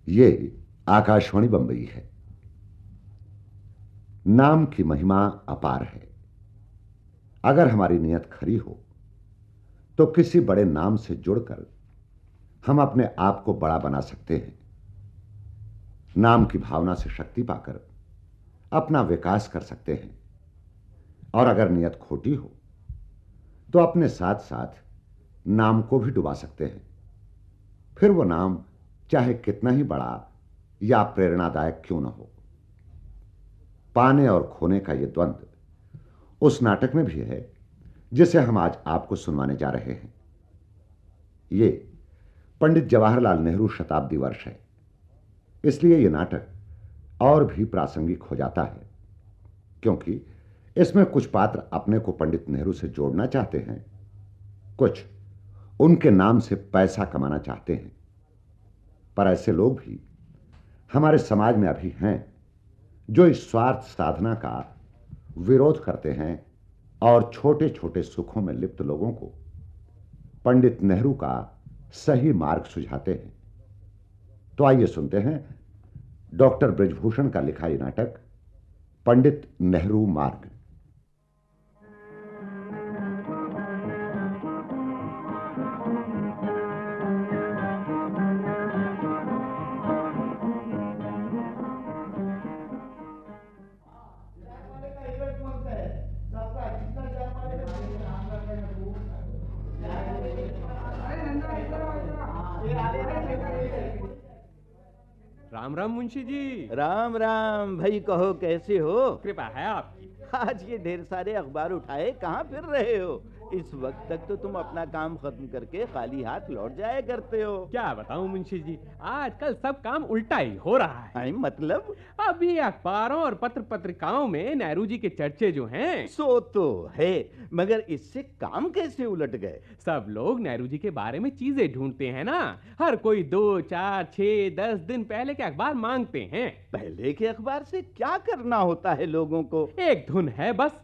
ये आकाशवाणी बंबई है। नाम की महिमा अपार है। अगर हमारी नियत खरी हो तो किसी बड़े नाम से जुड़कर हम अपने आप को बड़ा बना सकते हैं। नाम की भावना से शक्ति पाकर अपना विकास कर सकते हैं। और अगर नियत खोटी हो तो अपने साथ साथ नाम को भी डुबा सकते हैं। फिर वो नाम चाहे कितना ही बड़ा या प्रेरणादायक क्यों न हो। पाने और खोने का यह द्वंद्व उस नाटक में भी है जिसे हम आज आपको सुनवाने जा रहे हैं। ये पंडित जवाहरलाल नेहरू शताब्दी वर्ष है, इसलिए यह नाटक और भी प्रासंगिक हो जाता है, क्योंकि इसमें कुछ पात्र अपने को पंडित नेहरू से जोड़ना चाहते हैं, कुछ उनके नाम से पैसा कमाना चाहते हैं। पर ऐसे लोग भी हमारे समाज में अभी हैं जो इस स्वार्थ साधना का विरोध करते हैं और छोटे छोटे सुखों में लिप्त लोगों को पंडित नेहरू का सही मार्ग सुझाते हैं। तो आइए सुनते हैं डॉक्टर ब्रिजभूषण का लिखा यह नाटक पंडित नेहरू मार्ग। राम राम मुंशी जी। राम राम भाई, कहो कैसे हो? कृपा है आपकी। आज ये ढेर सारे अखबार उठाए कहाँ फिर रहे हो? इस वक्त तक तो तुम अपना काम खत्म करके खाली हाथ लौट जाया करते हो। क्या बताऊं मुंशी जी, आजकल सब काम उल्टा ही हो रहा है। मतलब? अभी अखबारों और पत्र पत्रिकाओं में नेहरू जी के चर्चे जो हैं, सो तो है, मगर इससे काम कैसे उलट गए? सब लोग नेहरू जी के बारे में चीजें ढूंढते हैं ना। हर कोई 2, 4, 6, 10 दिन पहले के अखबार मांगते हैं। पहले के अखबार से क्या करना होता है लोगों को? एक धुन है बस।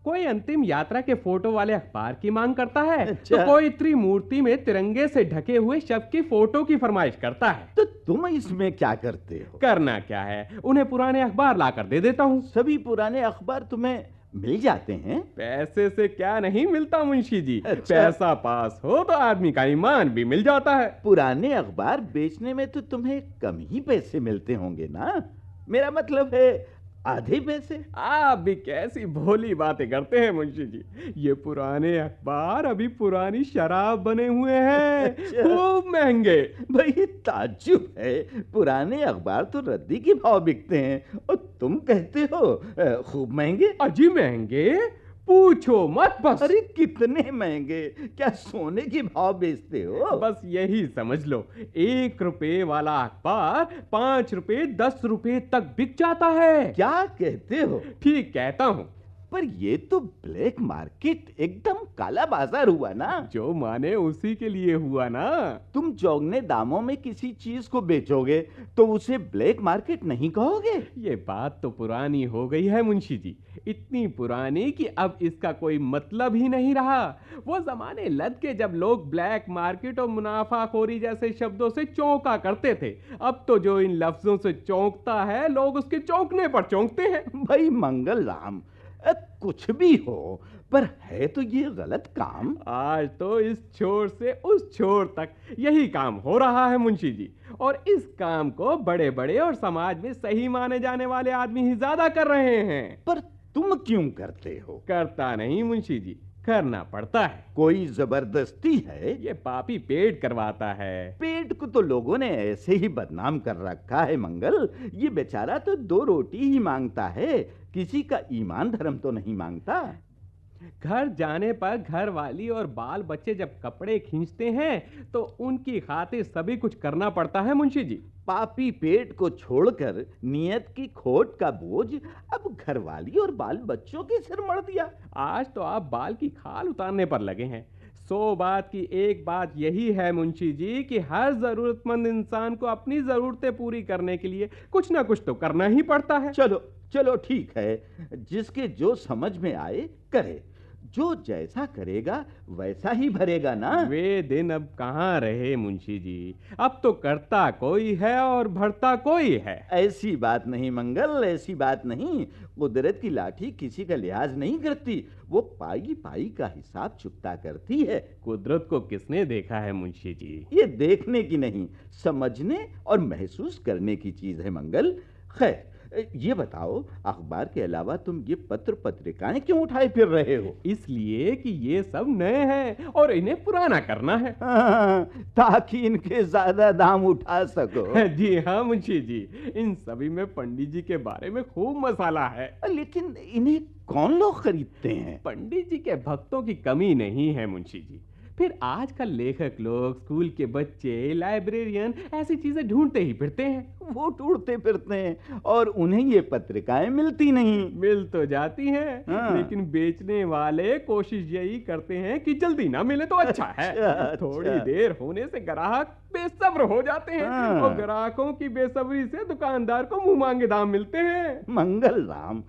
कोई अंतिम यात्रा के फोटो वाले अखबार की मांग करता है, तो कोई त्रिमूर्ति में तिरंगे से ढके हुए शव की फोटो की फरमाइश करता है। तो तुम इसमें क्या करते हो? करना क्या है, उन्हें पुराने अखबार लाकर दे देता हूँ। सभी पुराने अखबार तुम्हें मिल जाते हैं? पैसे से क्या नहीं मिलता मुंशी जी। अच्छा। पैसा पास हो तो आदमी का ईमान भी मिल जाता है। पुराने अखबार बेचने में तो तुम्हें कम ही पैसे मिलते होंगे ना? मेरा मतलब है आधे पैसे। आप भी कैसी भोली बातें करते हैं मुंशी जी। ये पुराने अखबार अभी पुरानी शराब बने हुए हैं। अच्छा। खूब महंगे। भाई ताज्जुब है, पुराने अखबार तो रद्दी के भाव बिकते हैं और तुम कहते हो खूब महंगे। अजी महंगे, पूछो मत बस। अरे कितने महंगे? क्या सोने के भाव बेचते हो? बस यही समझ लो, 1 रुपए वाला अखबार 5 रुपए 10 रुपए तक बिक जाता है। क्या कहते हो? ठीक कहता हूँ। पर ये तो ब्लैक मार्केट, एकदम काला बाजार हुआ ना। जो माने उसी के लिए हुआ ना। तुम चौगने दामों में किसी चीज को बेचोगे तो उसे ब्लैक मार्केट नहीं कहोगे? ये बात तो पुरानी हो गई है मुंशी जी, इतनी पुरानी कि अब इसका कोई मतलब ही नहीं रहा। वो जमाने लद के जब लोग ब्लैक मार्केट और मुनाफाखोरी जैसे शब्दों से चौंका करते थे। अब तो जो इन लफ्जों से चौंकता है, लोग उसके चौंकने पर चौंकते हैं। भाई मंगल राम, कुछ भी हो, पर है तो ये गलत काम। आज तो इस छोर से उस छोर तक यही काम हो रहा है मुंशी जी। और इस काम को बड़े बड़े और समाज में सही माने जाने वाले आदमी ही ज्यादा कर रहे हैं। पर तुम क्यों करते हो? करता नहीं मुंशी जी, करना पड़ता है। कोई जबरदस्ती है? ये पापी पेट करवाता है। पेट को तो लोगों ने ऐसे ही बदनाम कर रखा है मंगल। ये बेचारा तो 2 रोटी ही मांगता है, किसी का ईमान धर्म तो नहीं मांगता। घर जाने पर घर वाली और बाल बच्चे जब कपड़े खींचते हैं तो उनकी खातिर सभी कुछ करना पड़ता है मुंशी जी। पापी पेट को छोड़कर नियत की खोट का बोझ अब घरवाली और बाल बच्चों के सिर मढ़ दिया। आज तो आप बाल की खाल उतारने पर लगे हैं। 100 बात की एक बात यही है मुंशी जी कि हर जरूरतमंद इंसान को अपनी जरूरतें पूरी करने के लिए कुछ ना कुछ तो करना ही पड़ता है। चलो चलो ठीक है, जिसके जो समझ में आए करे। जो जैसा करेगा वैसा ही भरेगा ना। वे दिन अब कहाँ रहे मुंशी जी। अब तो करता कोई है और भरता कोई है। ऐसी बात नहीं मंगल, ऐसी बात नहीं। कुदरत की लाठी किसी का लिहाज नहीं करती, वो पाई पाई का हिसाब चुकता करती है। कुदरत को किसने देखा है मुंशी जी? ये देखने की नहीं, समझने और महसूस करने की चीज है मंगल। खैर, ये बताओ, अखबार के अलावा तुम ये पत्र पत्रिकाएं क्यों उठाए फिर रहे हो? इसलिए कि ये सब नए हैं और इन्हें पुराना करना है। हाँ, ताकि इनके ज्यादा दाम उठा सको। जी हाँ मुंशी जी, इन सभी में पंडित जी के बारे में खूब मसाला है। लेकिन इन्हें कौन लोग खरीदते हैं? पंडित जी के भक्तों की कमी नहीं है मुंशी जी। फिर आजकल लेखक लोग, स्कूल के बच्चे, लाइब्रेरियन ऐसी चीजें ढूंढते ही फिरते हैं। वो ढूंढते फिरते हैं और उन्हें ये पत्रिकाएं मिलती नहीं। मिल तो जाती हैं, हाँ। लेकिन बेचने वाले कोशिश यही करते हैं कि जल्दी ना मिले तो अच्छा है। अच्छा। थोड़ी देर होने से ग्राहक बेसब्र हो जाते हैं हाँ। और ग्राहकों की बेसब्री से दुकानदार को मुंह मांगे दाम मिलते हैं। मंगल राम,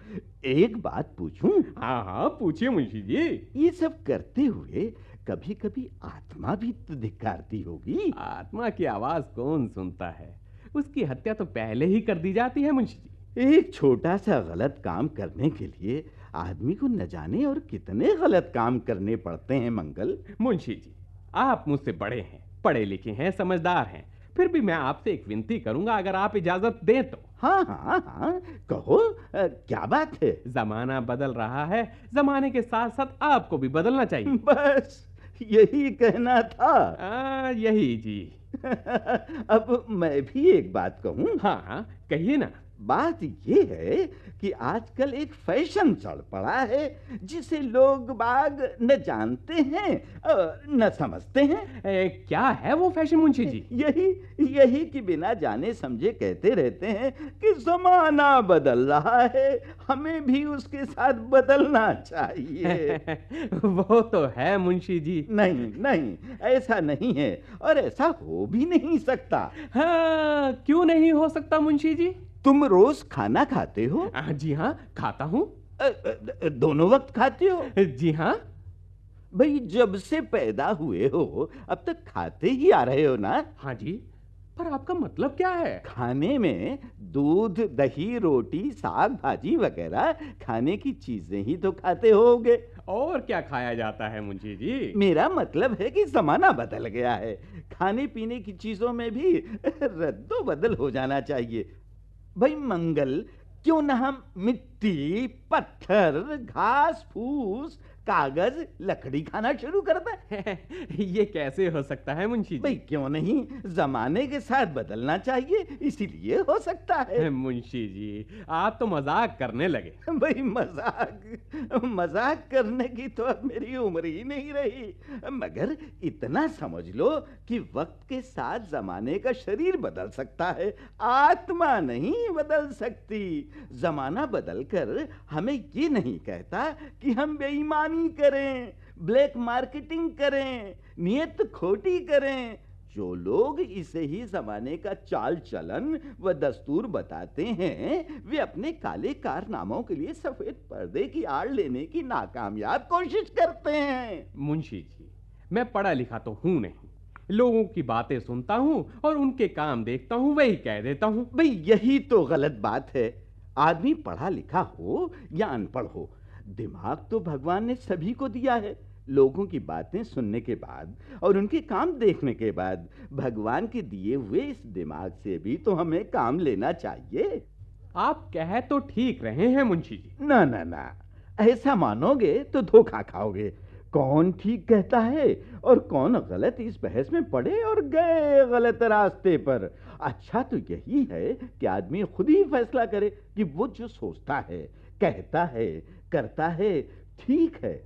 एक बात पूछूं? हाँ हाँ पूछिए मुंशी जी। ये सब करते हुए कभी कभी आत्मा भी तो धिक्कारती होगी। आत्मा की आवाज कौन सुनता है? उसकी हत्या तो पहले ही कर दी जाती है मुंशी जी। एक छोटा सा गलत काम करने के लिए आदमी को न जाने और कितने गलत काम करने पड़ते हैं मंगल। मुंशी जी, आप मुझसे बड़े हैं, पढ़े लिखे हैं, समझदार हैं, फिर भी मैं आपसे एक विनती करूंगा, अगर आप इजाजत दें तो। हाँ हाँ हाँ, कहो, क्या बात है? जमाना बदल रहा है, जमाने के साथ साथ आपको भी बदलना चाहिए। बस यही कहना था। यही जी। अब मैं भी एक बात कहूं? हाँ हाँ कहिए ना। बात ये है कि आजकल एक फैशन चढ़ पड़ा है जिसे लोग बाग न जानते हैं न समझते हैं। क्या है वो फैशन मुंशी जी? यही यही कि बिना जाने समझे कहते रहते हैं कि जमाना बदल रहा है, हमें भी उसके साथ बदलना चाहिए। वो तो है मुंशी जी। नहीं नहीं, ऐसा नहीं है और ऐसा हो भी नहीं सकता। हाँ, क्यों नहीं हो सकता मुंशी जी? तुम रोज खाना खाते हो? जी हाँ खाता हूँ। दोनों वक्त खाते हो? जी हाँ। भाई, जब से पैदा हुए हो अब तक खाते ही आ रहे हो ना? हाँ जी, पर आपका मतलब क्या है? खाने में दूध, दही, रोटी, साग भाजी वगैरह खाने की चीजें ही तो खाते होगे। और क्या खाया जाता है मुंशी जी? मेरा मतलब है कि जमाना बदल गया है, खाने पीने की चीजों में भी रद्दो बदल हो जाना चाहिए। भाई मंगल, क्यों ना हम मिट्टी, पत्थर, घास फूस, कागज, लकड़ी खाना शुरू कर दें? ये कैसे हो सकता है मुंशी जी? भाई क्यों नहीं, जमाने के साथ बदलना चाहिए, इसीलिए हो सकता है। मुंशी जी, आप तो मजाक करने लगे। भाई मजाक करने की तो अब मेरी उम्र ही नहीं रही, मगर इतना समझ लो कि वक्त के साथ जमाने का शरीर बदल सकता है, आत्मा नहीं बदल सकती। जमाना बदलकर हमें ये नहीं कहता कि हम बेईमानी करें, ब्लैक मार्केटिंग करें, नियत खोटी करें। जो लोग इसे ही जमाने का चाल चलन व दस्तूर बताते हैं, वे अपने काले कारनामों के लिए सफेद पर्दे की आड़ लेने की नाकामयाब कोशिश करते हैं। मुंशी जी, मैं पढ़ा लिखा तो हूं नहीं, लोगों की बातें सुनता हूं और उनके काम देखता हूं, वही कह देता हूं। भाई यही तो गलत बात है। आदमी पढ़ा लिखा हो या अनपढ़ हो, दिमाग तो भगवान ने सभी को दिया है। लोगों की बातें सुनने के बाद और उनके काम देखने के बाद भगवान के दिए हुए इस दिमाग से भी तो हमें काम लेना चाहिए। आप कह तो ठीक रहे हैं मुंशी जी। ना ना ना, ऐसा मानोगे तो धोखा खाओगे। कौन ठीक कहता है और कौन गलत, इस बहस में पड़े और गए गलत रास्ते पर। अच्छा तो यही है कि आदमी खुद ही फैसला करे कि वो जो सोचता है, कहता है, करता है, ठीक है।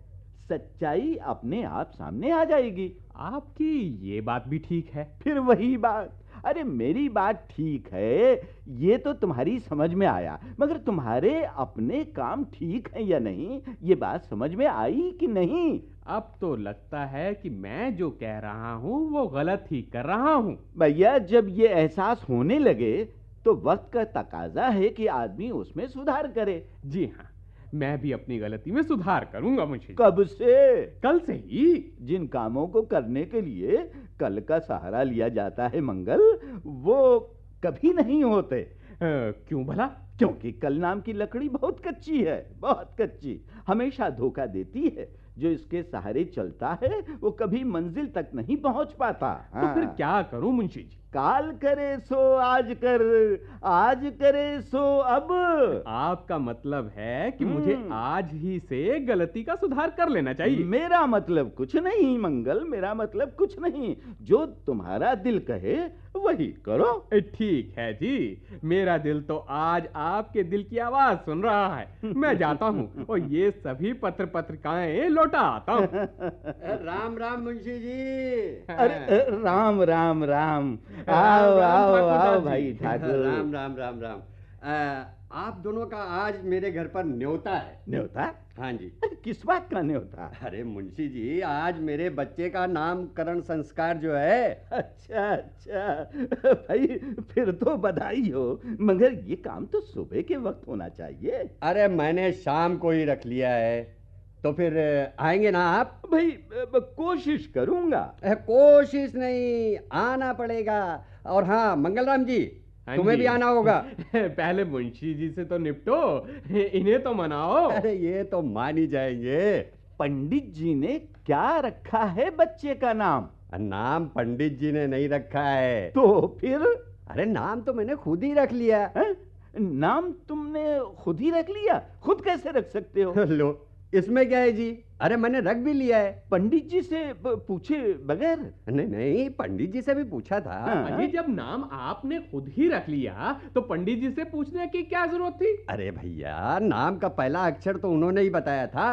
सच्चाई अपने आप सामने आ जाएगी। आपकी ये बात भी ठीक है। फिर वही बात, अरे मेरी बात ठीक है ये तो तुम्हारी समझ में आया, मगर तुम्हारे अपने काम ठीक है या नहीं, ये बात समझ में आई कि नहीं? अब तो लगता है कि मैं जो कह रहा हूं वो गलत ही कर रहा हूं। भैया, जब ये एहसास होने लगे तो वक्त का तकाजा है कि आदमी उसमें सुधार करे। जी हाँ, मैं भी अपनी गलती में सुधार करूंगा मुंशी जी। कब से? कल से ही। जिन कामों को करने के लिए कल का सहारा लिया जाता है मंगल, वो कभी नहीं होते। क्यों भला? क्योंकि कल नाम की लकड़ी बहुत कच्ची है, बहुत कच्ची, हमेशा धोखा देती है। जो इसके सहारे चलता है वो कभी मंजिल तक नहीं पहुंच पाता। तो फिर क्या करूं मुंशी जी? काल करे सो आज कर, आज करे सो अब। आपका मतलब है कि मुझे आज ही से गलती का सुधार कर लेना चाहिए? मेरा मतलब कुछ नहीं मंगल, मेरा मतलब कुछ नहीं। जो तुम्हारा दिल कहे वही करो। ठीक है जी, मेरा दिल तो आज आपके दिल की आवाज सुन रहा है। मैं जाता हूँ और ये सभी पत्र पत्रिकाएं लौटा आता हूँ। राम राम मुंशी जी। अरे राम राम राम। राम आओ राम आओ ठाकुरदास आओ जी। भाई ठाकुर। राम राम राम राम। आप दोनों का आज मेरे घर पर न्योता है। न्योता? हाँ जी। किस बात का न्योता? अरे मुंशी जी, आज मेरे बच्चे का नामकरण संस्कार जो है। अच्छा अच्छा भाई, फिर तो बधाई हो, मगर ये काम तो सुबह के वक्त होना चाहिए। अरे मैंने शाम को ही रख लिया है, तो फिर आएंगे ना आप? भाई कोशिश करूंगा। कोशिश नहीं, आना पड़ेगा। और हाँ मंगलराम जी, हाँ तुम्हें जी। भी आना होगा। पहले मुंशी जी से तो निपटो, इन्हें तो मनाओ। अरे ये तो मान ही जाएंगे। पंडित जी ने क्या रखा है बच्चे का नाम? नाम पंडित जी ने नहीं रखा है। तो फिर? अरे नाम तो मैंने खुद ही रख लिया है? नाम तुमने खुद ही रख लिया? खुद कैसे रख सकते हो? लो, इसमें क्या है जी? अरे मैंने रख भी लिया है। पंडित जी से पूछे बगैर? नहीं नहीं, पंडित जी से भी पूछा था। हाँ। अजी जब नाम आपने खुद ही रख लिया तो पंडित जी से पूछने की क्या जरूरत थी? अरे भैया, नाम का पहला अक्षर तो उन्होंने ही बताया था,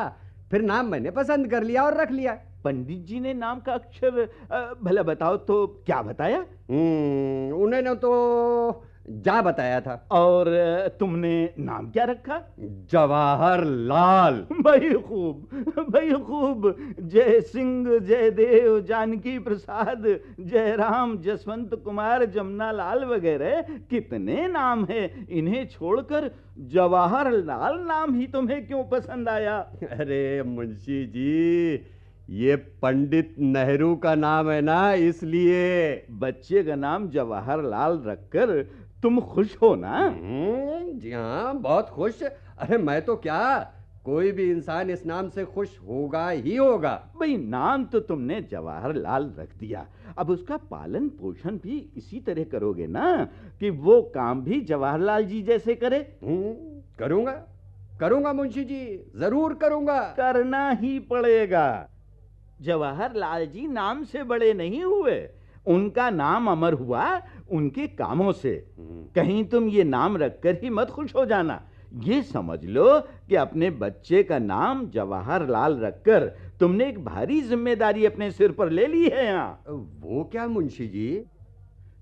फिर नाम मैंने पसंद कर लिया और रख लिया। पंडित जी ने नाम का अक्षर भला बताओ तो क्या बताया? उन्होंने तो जा बताया था। और तुमने नाम क्या रखा? जवाहरलाल। भाई खूब, भाई खूब। जय सिंह, जय देव, जानकी प्रसाद, जय राम, जसवंत कुमार, जमुना लाल वगैरह कितने नाम है। इन्हें छोड़कर जवाहरलाल नाम ही तुम्हें क्यों पसंद आया? अरे मुंशी जी, ये पंडित नेहरू का नाम है ना, इसलिए। बच्चे का नाम जवाहरलाल रखकर तुम खुश हो ना? जी हाँ, बहुत खुश। अरे मैं तो क्या, कोई भी इंसान इस नाम से खुश होगा ही होगा। भाई नाम तो तुमने जवाहरलाल रख दिया, अब उसका पालन पोषण भी इसी तरह करोगे ना कि वो काम भी जवाहरलाल जी जैसे करे? करूंगा, करूंगा मुंशी जी, जरूर करूंगा। करना ही पड़ेगा। जवाहरलाल जी नाम से बड़े नहीं हुए, उनका नाम अमर हुआ उनके कामों से। कहीं तुम ये नाम रखकर ही मत खुश हो जाना। ये समझ लो कि अपने बच्चे का नाम जवाहरलाल रखकर तुमने एक भारी जिम्मेदारी अपने सिर पर ले ली है। यहाँ वो क्या मुंशी जी?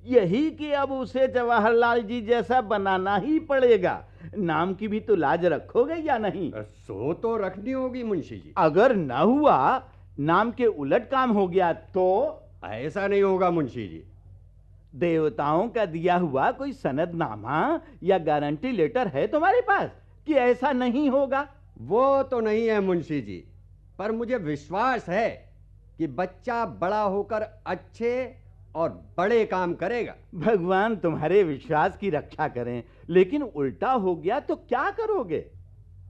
यही कि अब उसे जवाहरलाल जी जैसा बनाना ही पड़ेगा। नाम की भी तो लाज रखोगे या नहीं? सो तो रखनी होगी मुंशी जी। अगर न हुआ, नाम के उलट काम हो गया तो? ऐसा नहीं होगा मुंशी जी। देवताओं का दिया हुआ कोई सनदनामा या गारंटी लेटर है तुम्हारे पास कि ऐसा नहीं होगा? वो तो नहीं है मुंशी जी, पर मुझे विश्वास है कि बच्चा बड़ा होकर अच्छे और बड़े काम करेगा। भगवान तुम्हारे विश्वास की रक्षा करें, लेकिन उल्टा हो गया तो क्या करोगे?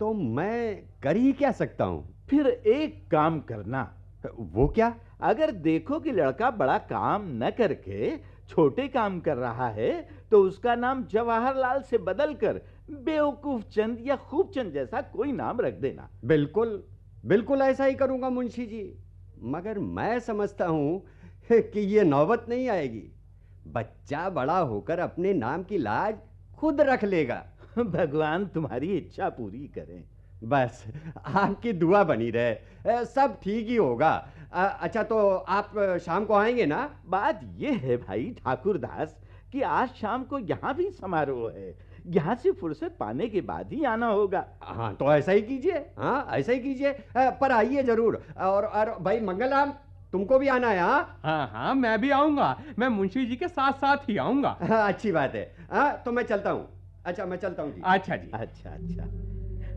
तो मैं कर ही क्या सकता हूं? फिर एक काम करना। वो क्या? अगर देखो कि लड़का बड़ा काम न करके छोटे काम कर रहा है तो उसका नाम जवाहरलाल से बदलकर बेवकूफ चंद या खूब चंद जैसा कोई नाम रख देना। बिल्कुल बिल्कुल ऐसा ही करूंगा मुंशी जी, मगर मैं समझता हूं कि ये नौबत नहीं आएगी। बच्चा बड़ा होकर अपने नाम की लाज खुद रख लेगा। भगवान तुम्हारी इच्छा पूरी करें। बस आपकी दुआ बनी रहे, सब ठीक ही होगा। अच्छा तो आप शाम को आएंगे ना? बात ये है भाई ठाकुरदास कि आज शाम को यहाँ भी समारोह है, यहाँ से फुर्सत पाने के बाद ही आना होगा। हाँ तो ऐसा ही कीजिए। हाँ ऐसा ही कीजिए, पर आइए जरूर। और भाई मंगलराम, तुमको भी आना है? हाँ हाँ मैं भी आऊंगा, मैं मुंशी जी के साथ साथ ही आऊंगा। अच्छी बात है। तो मैं चलता हूँ। अच्छा मैं चलता हूँ जी। अच्छा जी। अच्छा अच्छा।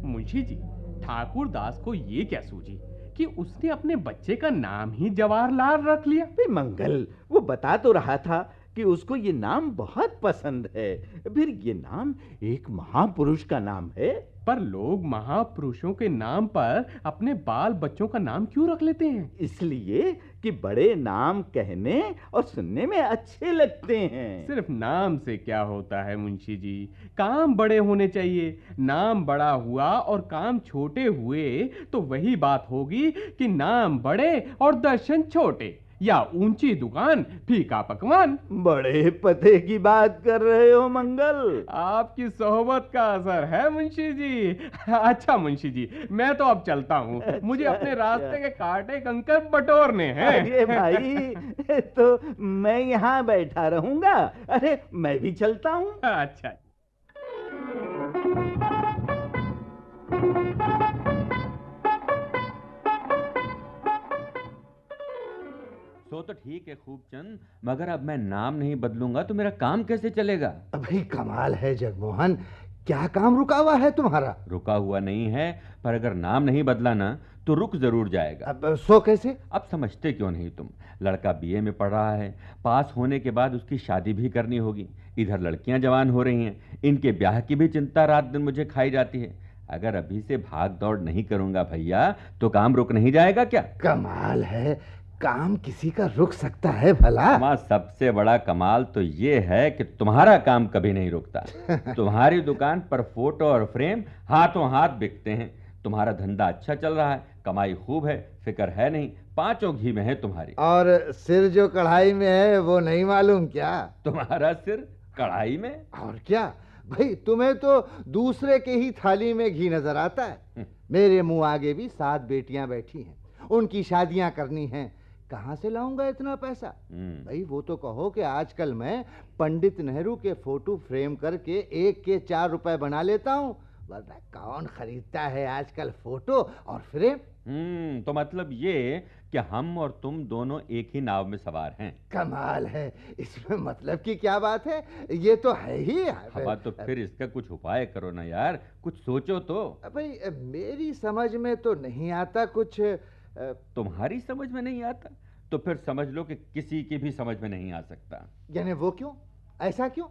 मुंशी जी, ठाकुर दास को ये क्या सूझी कि उसने अपने बच्चे का नाम ही जवाहरलाल रख लिया। मंगल, वो बता तो रहा था कि उसको ये नाम बहुत पसंद है। फिर ये नाम एक महापुरुष का नाम है। पर लोग महापुरुषों के नाम पर अपने बाल बच्चों का नाम क्यों रख लेते हैं? इसलिए कि बड़े नाम कहने और सुनने में अच्छे लगते हैं। सिर्फ नाम से क्या होता है मुंशी जी, काम बड़े होने चाहिए। नाम बड़ा हुआ और काम छोटे हुए तो वही बात होगी कि नाम बड़े और दर्शन छोटे, या ऊंची दुकान फीका पकवान। बड़े पते की बात कर रहे हो मंगल। आपकी सोहबत का असर है मुंशी जी। अच्छा मुंशी जी, मैं तो अब चलता हूँ। मुझे अपने रास्ते के कांटे कंकर बटोरने हैं। अरे भाई, तो मैं यहाँ बैठा रहूंगा। अरे मैं भी चलता हूँ। अच्छा। सो तो ठीक है खूबचंद, मगर अब मैं नाम नहीं बदलूंगा तो मेरा काम कैसे चलेगा? भाई कमाल है जगमोहन, क्या काम रुका हुआ है तुम्हारा? रुका हुआ नहीं है, पर अगर नाम नहीं बदला ना तो रुक जरूर जाएगा। अब सो कैसे? अब समझते क्यों नहीं तुम? लड़का बीए में पढ़ रहा है, पास होने के बाद उसकी शादी भी करनी होगी। इधर लड़कियां जवान हो रही हैं, इनके ब्याह की भी चिंता रात दिन मुझे खाई जाती है। अगर अभी से भाग दौड़ नहीं करूंगा भैया तो काम रुक नहीं जाएगा क्या? कमाल है, काम किसी का रुक सकता है भला? माँ, सबसे बड़ा कमाल तो ये है कि तुम्हारा काम कभी नहीं रुकता। तुम्हारी दुकान पर फोटो और फ्रेम हाथों हाथ बिकते हैं। तुम्हारा धंधा अच्छा चल रहा है, कमाई खूब है, फिक्र है नहीं, पांचों घी में है तुम्हारी। और सिर जो कढ़ाई में है वो नहीं मालूम क्या? तुम्हारा सिर कढ़ाई में? और क्या भाई, तुम्हें तो दूसरे के ही थाली में घी नजर आता है। मेरे मुंह आगे भी 7 बेटियां बैठी हैं, उनकी शादियां करनी हैं, कहां से लाऊंगा इतना पैसा? भाई वो तो कहो कि आजकल मैं पंडित नेहरू के फोटो फ्रेम करके 1 के 4 रुपए बना लेता हूं, वरना कौन खरीदता है आजकल फोटो और फ्रेम? तो मतलब ये कि हम और तुम दोनों एक ही नाव में सवार हैं। कमाल है, इसमें मतलब की क्या बात है? ये तो है ही। हवा तो फिर इसका कुछ उपाय करो ना यार, कुछ सोचो तो। भाई मेरी समझ में तो नहीं आता कुछ। तुम्हारी समझ में नहीं आता तो फिर समझ लो कि किसी की भी समझ में नहीं आ सकता। यानी वो क्यों? ऐसा क्यों?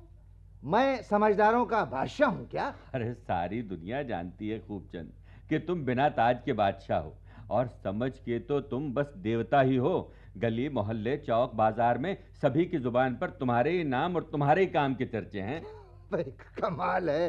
मैं समझदारों का बादशाह हूं क्या? अरे सारी दुनिया जानती है खूबचंद कि तुम बिना ताज के बादशाह हो, और समझ के तो तुम बस देवता ही हो। गली मोहल्ले चौक बाजार में सभी की जुबान पर तुम्हारे ही नाम और तुम्हारे ही काम के चर्चे हैं। भाई कमाल है,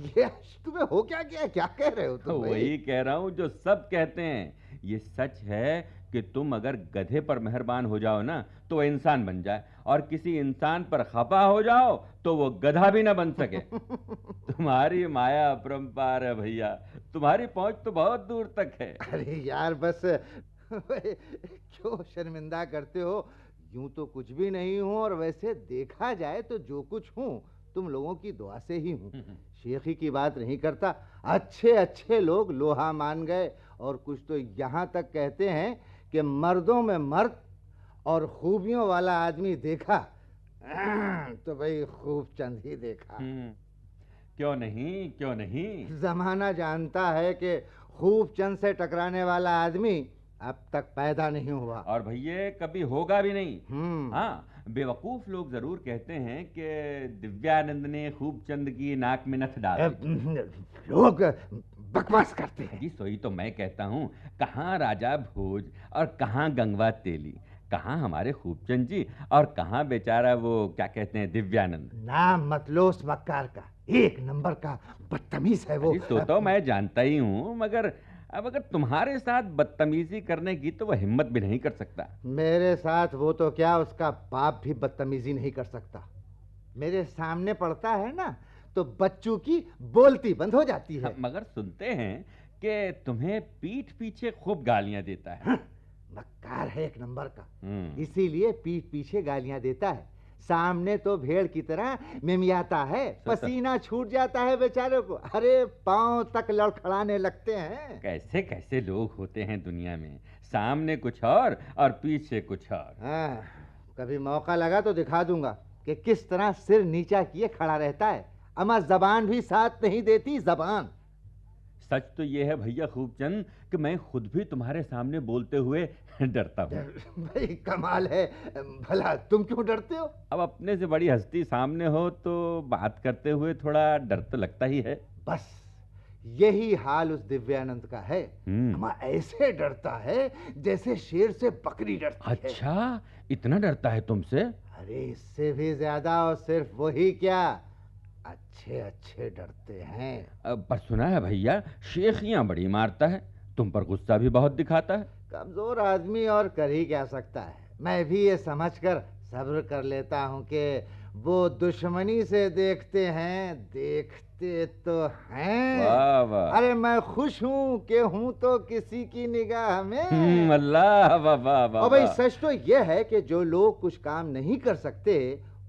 ये तुम्हें हो क्या गया? क्या कह रहे हो तुम? वही कह रहा हूं जो सब कहते हैं। ये सच है कि तुम अगर गधे पर मेहरबान हो जाओ ना तो वह इंसान बन जाए, और किसी इंसान पर खफा हो जाओ तो वो गधा भी ना बन सके। तुम्हारी माया अपरंपार है भैया, तुम्हारी पहुंच तो बहुत दूर तक है। अरे यार बस क्यों शर्मिंदा करते हो? यूं तो कुछ भी नहीं हूं, और वैसे देखा जाए तो जो कुछ हूं तुम लोगों की दुआ से ही हूं। शेखी की बात नहीं करता, अच्छे अच्छे लोग लोहा मान गए, और कुछ तो यहाँ तक कहते हैं कि मर्दों में मर्द और खूबियों वाला आदमी देखा तो भाई खूबचंद ही देखा। क्यों नहीं, क्यों नहीं? जमाना जानता है कि खूबचंद से टकराने वाला आदमी अब तक पैदा नहीं हुआ, और भैया कभी होगा भी नहीं। हाँ, बेवकूफ लोग जरूर कहते हैं कि दिव्यानंद ने खूबचंद की नाक में नथ डाल दी। लोग बकवास करते हैं जी, सोई तो मैं कहता हूँ, कहाँ राजा भोज और कहाँ गंगवा तेली, कहाँ हमारे खूबचंद जी और कहाँ बेचारा वो क्या कहते हैं दिव्यानंद। नाम मत लो उस मक्कार का, 1 नंबर का बदतमीज है वो। तो मैं जानता ही हूँ, मगर अब अगर तुम्हारे साथ बदतमीजी करने की तो वह हिम्मत भी नहीं कर सकता। मेरे साथ वो तो क्या, उसका बाप भी बदतमीजी नहीं कर सकता। मेरे सामने पड़ता है ना तो बच्चों की बोलती बंद हो जाती है। मगर सुनते हैं कि तुम्हें पीठ पीछे खूब गालियां देता है। मक्कार है 1 नंबर का, इसीलिए पीठ पीछे गालियां देता है। सामने तो भेड़ की तरह मिमियाता है, पसीना छूट जाता है बेचारे को, अरे पांव तक लड़खड़ाने लगते हैं। कैसे कैसे लोग होते हैं दुनिया में, सामने कुछ और पीछे कुछ और। कभी मौका लगा तो दिखा दूंगा कि किस तरह सिर नीचा किए खड़ा रहता है। अमा जबान भी साथ नहीं देती, जबान। सच तो ये है भैया खूबचंद कि मैं खुद भी तुम्हारे सामने बोलते हुए डरता हूँ। भाई कमाल है, भला तुम क्यों डरते हो? अब अपने से बड़ी हस्ती सामने हो तो बात करते हुए थोड़ा डर तो लगता ही है। बस यही हाल उस दिव्यानंद का है। हम्म। हम ऐसे डरता है जैसे शेर से बकरी डरती है। अच्छा, इतना डरता है तुमसे? अरे इससे भी ज्यादा, और सिर्फ वही क्या, अच्छे अच्छे डरते हैं। पर सुना है भैया शेखियां बड़ी मारता है, तुम पर गुस्सा भी बहुत दिखाता है। कमजोर आदमी और कर ही क्या सकता है। मैं भी ये समझकर सब्र कर लेता हूँ कि वो दुश्मनी से देखते हैं, देखते तो हैं। वाह वाह। अरे मैं खुश हूँ कि हूँ तो किसी की निगाह में। अल्लाह, वाह वाह वाह। और भाई वाह। सच तो यह है कि जो लोग कुछ काम नहीं कर सकते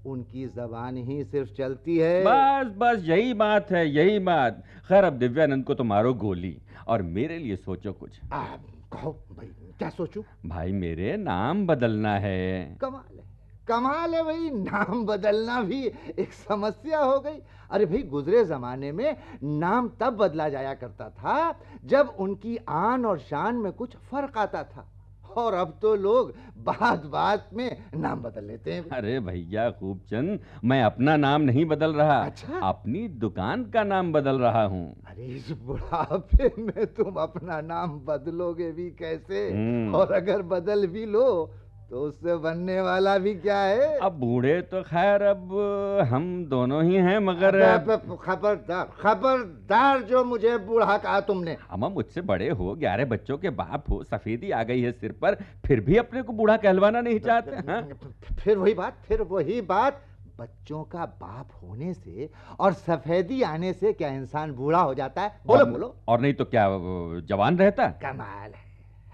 उनकी जबान ही सिर्फ चलती है। बस बस यही बात है, यही बात। खैर अब दिव्यानंद को तो मारो गोली और मेरे लिए सोचो कुछ। कहो भाई, क्या सोचूं? भाई मेरे नाम बदलना है। कमाल है, कमाल है भाई, नाम बदलना भी एक समस्या हो गई। अरे भाई गुजरे जमाने में नाम तब बदला जाया करता था जब उनकी आन और शान में कुछ फर्क आता था, और अब तो लोग बात बात में नाम बदल लेते हैं। अरे भैया खूबचंद, मैं अपना नाम नहीं बदल रहा। अच्छा? अपनी दुकान का नाम बदल रहा हूँ। अरे इस बुढ़ापे में तुम अपना नाम बदलोगे भी कैसे? और अगर बदल भी लो तो उससे बनने वाला भी क्या है? अब बूढ़े तो खैर अब हम दोनों ही हैं, मगर खबरदार खबरदार, जो मुझे बूढ़ा कहा तुमने। हम मुझसे बड़े हो, 11 बच्चों के बाप हो, सफेदी आ गई है सिर पर, फिर भी अपने को बूढ़ा कहलवाना नहीं चाहते हैं? फिर वही बात, बच्चों का बाप होने से और सफेदी आने से क्या इंसान बूढ़ा हो जाता है? बोलो बोलो। और नहीं तो क्या जवान रहता? कमाल है।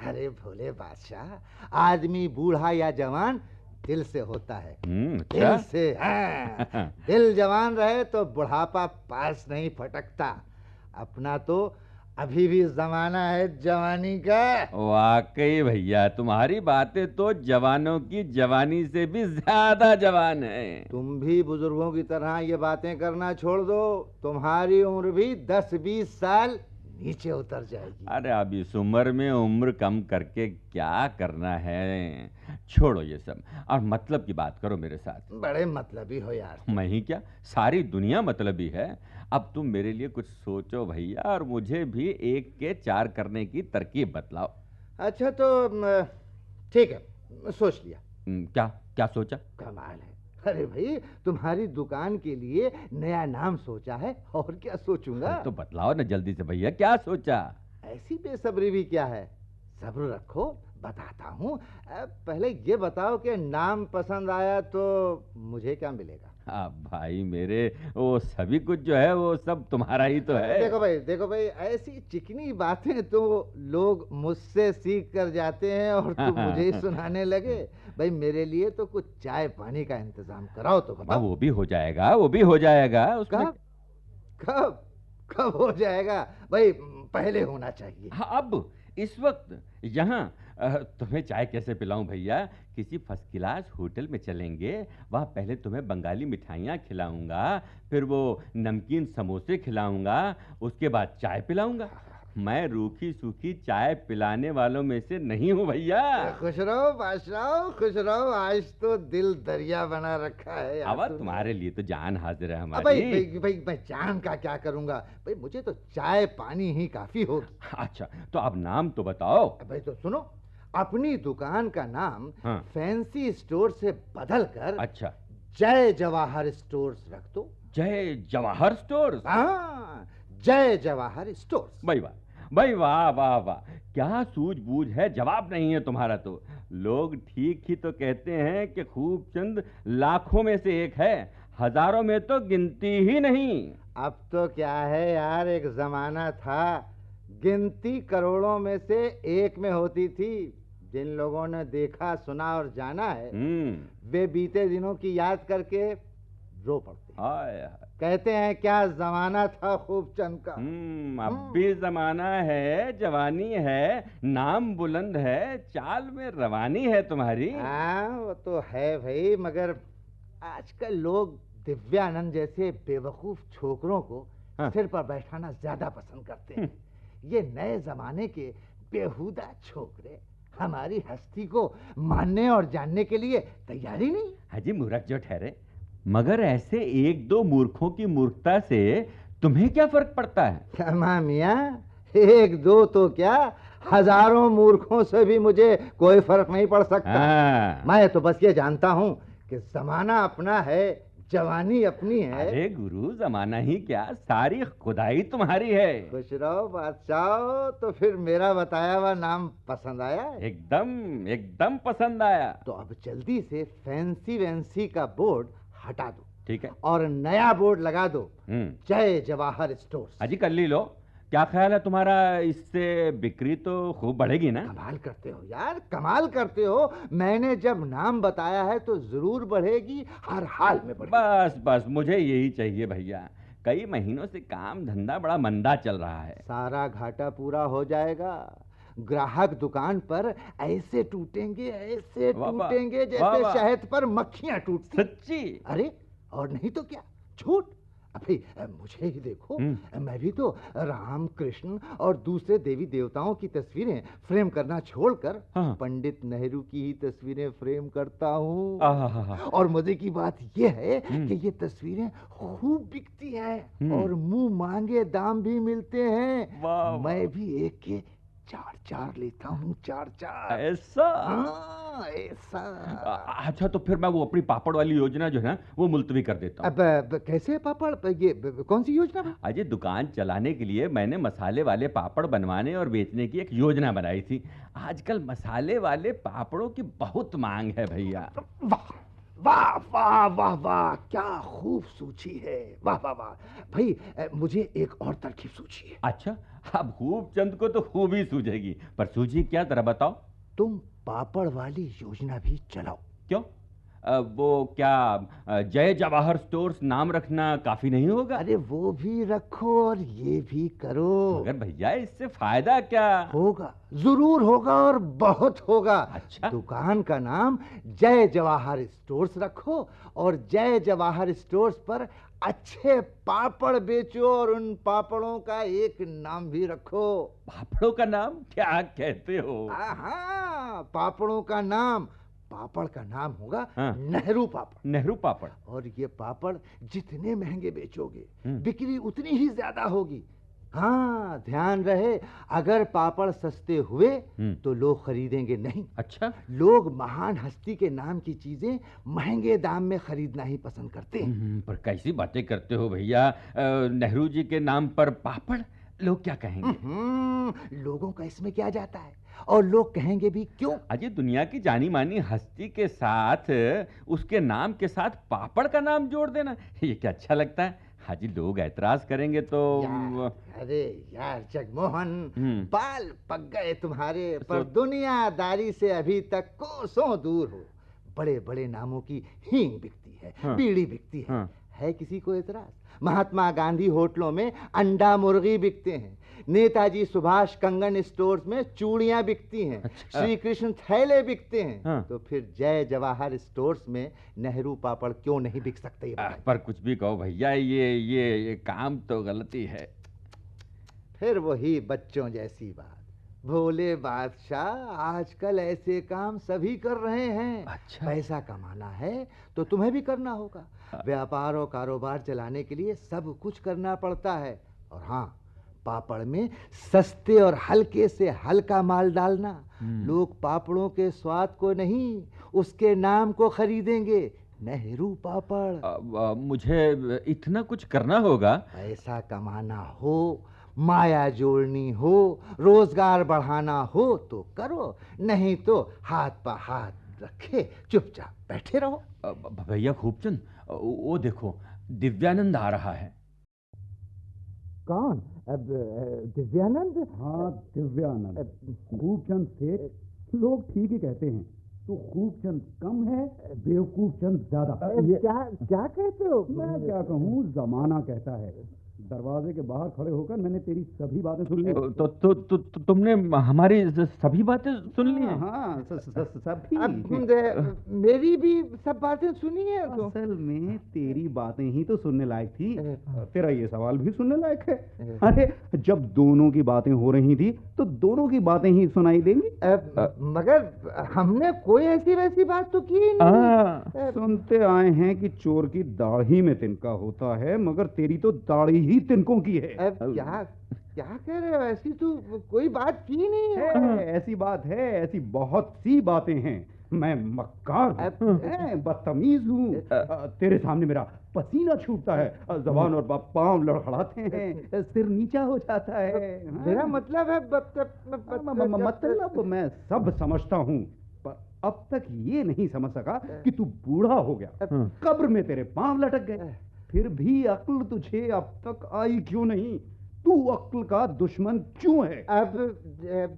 अरे भोले बादशाह, आदमी बूढ़ा या जवान दिल से होता है। दिल से। हाँ। दिल जवान रहे तो बुढ़ापा पास नहीं फटकता। अपना तो अभी भी जमाना है जवानी का। वाकई भैया तुम्हारी बातें तो जवानों की जवानी से भी ज्यादा जवान है। तुम भी बुजुर्गों की तरह ये बातें करना छोड़ दो, तुम्हारी उम्र भी 10-20 साल नीचे उतर जाएगी। अरे अब इस उम्र में उम्र कम करके क्या करना है, छोड़ो ये सब और मतलब की बात करो मेरे साथ। बड़े मतलबी हो यार। मैं ही क्या, सारी दुनिया मतलबी है। अब तुम मेरे लिए कुछ सोचो भैया, और मुझे भी 1 के 4 करने की तरकीब बतलाओ। अच्छा तो ठीक है, सोच लिया। क्या क्या सोचा? कमाल है। अरे भाई तुम्हारी दुकान के लिए नया नाम सोचा है, और क्या सोचूंगा। तो बतलाओ ना जल्दी से भैया, क्या सोचा? ऐसी बेसब्री भी क्या है, सब्र रखो, बताता हूँ। पहले ये बताओ कि नाम पसंद आया तो मुझे क्या मिलेगा? भाई मेरे, वो सभी कुछ जो है वो सब तुम्हारा ही तो है। देखो भाई, ऐसी चिकनी बातें तो लोग मुझसे सीख कर जाते हैं और तुम मुझे ही सुनाने लगे। भाई मेरे लिए तो कुछ चाय पानी का इंतजाम कराओ तो बताओ। वो भी हो जाएगा, वो भी हो जाएगा। उसमें कब कब हो जाएगा भाई? पहले होना चाहिए। हाँ, अब इस वक्त यहाँ तुम्हें चाय कैसे पिलाऊं भैया? किसी फर्स्ट क्लास होटल में चलेंगे, वहाँ पहले तुम्हें बंगाली मिठाइयाँ खिलाऊंगा, फिर वो नमकीन समोसे खिलाऊंगा, उसके बाद चाय पिलाऊंगा। मैं रूखी सूखी चाय पिलाने वालों में से नहीं हूँ भैया। खुश रहो बादशाह, खुश रहो। आज तो दिल दरिया बना रखा है। अब तुम्हारे लिए तो जान हाजिर है हमारी। भाई मैं जान का क्या करूंगा भाई, मुझे तो चाय पानी ही काफी होगी। अच्छा तो अब नाम तो बताओ। भाई तो सुनो, अपनी दुकान का नाम फैंसी स्टोर से बदल कर अच्छा जय जवाहर स्टोर्स रख दो। जय जवाहर स्टोर्स? हाँ, जय जवाहर स्टोर्स। भाई वाह वाह वाह, क्या सूझबूझ है, जवाब नहीं है तुम्हारा तो। लोग ठीक ही तो कहते हैं कि खूबचंद लाखों में से एक है, हजारों में तो गिनती ही नहीं। अब तो क्या है यार, एक जमाना था गिनती करोड़ों में से एक में होती थी। जिन लोगों ने देखा सुना और जाना है वे बीते दिनों की याद करके रो पड़ते हैं। कहते हैं क्या जमाना था खूबचंद का। अब भी जमाना है, जवानी है, नाम बुलंद है, चाल में रवानी है तुम्हारी। हाँ वो तो है भाई, मगर आजकल लोग दिव्यानंद जैसे बेवकूफ छोकरों को सिर पर बैठाना ज्यादा पसंद करते हैं। ये नए जमाने के बेहुदा छोकरे हमारी हस्ती को मानने और जानने के लिए तैयार ही नहीं। हाजी मूर्ख जो ठहरे, मगर ऐसे एक दो मूर्खों की मूर्खता से तुम्हें क्या फर्क पड़ता है? क्षमा मियाँ, एक दो तो क्या, हजारों मूर्खों से भी मुझे कोई फर्क नहीं पड़ सकता। मैं तो बस ये जानता हूँ कि जमाना अपना है, जवानी अपनी है। अरे गुरु, जमाना ही क्या, सारी खुदाई तुम्हारी है। खुश रहो बादशाह। तो फिर मेरा बताया हुआ नाम पसंद आया? एकदम एकदम पसंद आया। तो अब जल्दी से फैंसी वैंसी का बोर्ड हटा दो, ठीक है, और नया बोर्ड लगा दो, जय जवाहर स्टोर्स। अजी कर ली लो। क्या ख्याल है तुम्हारा, इससे बिक्री तो खूब बढ़ेगी ना? कमाल करते हो यार, कमाल करते हो। मैंने जब नाम बताया है तो जरूर बढ़ेगी, हर हाल में बढ़ेगी। बस बस, मुझे यही चाहिए भैया। कई महीनों से काम धंधा बड़ा मंदा चल रहा है। सारा घाटा पूरा हो जाएगा। ग्राहक दुकान पर ऐसे टूटेंगे, ऐसे टूटेंगे जैसे शहद पर मक्खियां टूटती। सच्ची? अरे और नहीं तो क्या, झूठ। अभी मुझे ही देखो, मैं भी तो राम कृष्ण और दूसरे देवी देवताओं की तस्वीरें फ्रेम करना छोड़कर पंडित नेहरू की ही तस्वीरें फ्रेम करता हूँ। और मजे की बात यह है कि ये तस्वीरें खूब बिकती हैं और मुंह मांगे दाम भी मिलते हैं। मैं भी एक के 4 लेता हूँ, 4। ऐसा? हाँ, ऐसा। अच्छा, तो फिर मैं वो अपनी पापड़ वाली योजना जो है ना, वो मुलतवी कर देता हूँ। अब कैसे पापड़? ये कौन सी योजना? अजय, दुकान चलाने के लिए मैंने मसाले वाले पापड़ बनवाने और बेचने की एक योजना बनाई थी। आजकल मसाले वाले पापड़ों की बहुत मांग है भैया। वाह वाह वाह वाह वाह, क्या खूब सूची है। वाह वाह वाह भाई, मुझे एक और तरकीब सूझी है। अच्छा, अब खूब चंद को तो खूब ही सूझेगी, पर सूझी क्या, जरा बताओ। तुम पापड़ वाली योजना भी चलाओ। क्यों? वो क्या जय जवाहर स्टोर्स नाम रखना काफी नहीं होगा? अरे वो भी रखो और ये भी करो। मगर भैया, इससे फायदा क्या होगा? जरूर होगा और बहुत होगा। अच्छा, दुकान का नाम जय जवाहर स्टोर्स रखो और जय जवाहर स्टोर्स पर अच्छे पापड़ बेचो और उन पापड़ों का एक नाम भी रखो। पापड़ों का नाम? क्या कहते हो? हाँ, पापड़ों का नाम, पापड़ का नाम होगा नेहरू पापड़। नेहरू पापड़। और ये पापड़ जितने महंगे बेचोगे बिक्री उतनी ही ज्यादा होगी। हाँ, ध्यान रहे, अगर पापड़ सस्ते हुए तो लोग खरीदेंगे नहीं। अच्छा, लोग महान हस्ती के नाम की चीजें महंगे दाम में खरीदना ही पसंद करते हैं। पर कैसी बातें करते हो भैया, नेहरू जी के नाम पर पापड़, लोग क्या कहेंगे? लोगों का इसमें क्या जाता है, और लोग कहेंगे भी क्यों? अजय, दुनिया की जानी मानी हस्ती के साथ, उसके नाम के साथ पापड़ का नाम जोड़ देना, ये क्या अच्छा लगता है? हाजी, लोग ऐतराज करेंगे तो अरे यार जगमोहन, बाल पक गए तुम्हारे, पर दुनियादारी से अभी तक कोसों दूर हो। बड़े बड़े नामों की हींग बिकती है, बीड़ी बिकती है किसी को एतराज? महात्मा गांधी होटलों में अंडा मुर्गी बिकते हैं, नेताजी सुभाष कंगन स्टोर्स में चूड़ियां बिकती हैं, श्री कृष्ण थैले बिकते हैं। तो फिर जय जवाहर स्टोर्स में नेहरू पापड़ क्यों नहीं बिक सकते? पर कुछ भी कहो भैया, ये काम तो गलती है। फिर वही बच्चों जैसी बात। भोले बादशाह, आजकल ऐसे काम सभी कर रहे हैं। अच्छा। पैसा कमाना है तो तुम्हें भी करना होगा। व्यापार और कारोबार चलाने के लिए सब कुछ करना पड़ता है। और हाँ, पापड़ में सस्ते और हल्के से हल्का माल डालना। लोग पापड़ों के स्वाद को नहीं, उसके नाम को खरीदेंगे। नेहरू पापड़। मुझे इतना कुछ करना होगा? पैसा कमाना हो, माया जोड़नी हो, रोजगार बढ़ाना हो तो करो, नहीं तो हाथ पर हाथ रखे चुपचाप बैठे रहो। भैया खूबचंद, वो देखो, दिव्यानंद आ रहा है। कौन? दिव्यानंद? हाँ, दिव्यानंद। खूबचंद सेठ, लोग ठीक ही कहते हैं। तो खूबचंद कम है, बेवकूफ चंद ज्यादा। क्या कहते हो? मैं क्या कहूँ, जमाना कहता है। दरवाजे के बाहर खड़े होकर मैंने तेरी सभी बातें सुन ली। तुमने हमारी सभी बातें सुन ली हैं? हाँ, सभी। मेरी भी सब बातें सुनी है तो। असल में तेरी बातें ही तो सुनने लायक थी। तेरा ये सवाल भी सुनने लायक है। अरे जब दोनों की बातें हो रही थी तो दोनों की बातें ही सुनाई देंगी। मगर हमने कोई ऐसी वैसी बात तो की नहीं। सुनते आए हैं कि चोर की दाढ़ी में तिनका होता है, मगर तेरी तो दाढ़ी ही तिनकों की है। क्या क्या कह रहे हो? ऐसी तो कोई बात की नहीं है। ऐसी बात है, ऐसी बहुत सी बातें हैं। मैं मक्कार हूँ, बदतमीज हूँ। तेरे सामने मेरा पसीना छूटता है, जबान और पांव लड़खड़ाते हैं, सिर नीचा हो जाता है। मेरा मतलब है मतलब मैं सब समझता हूँ, पर अब तक ये नहीं समझ सका कि तू बूढ़ा हो गया, कब्र में तेरे पांव लटक गए। फिर भी अक्ल तुझे अब तक आई क्यों नहीं? तू अक्ल का दुश्मन क्यों है? अब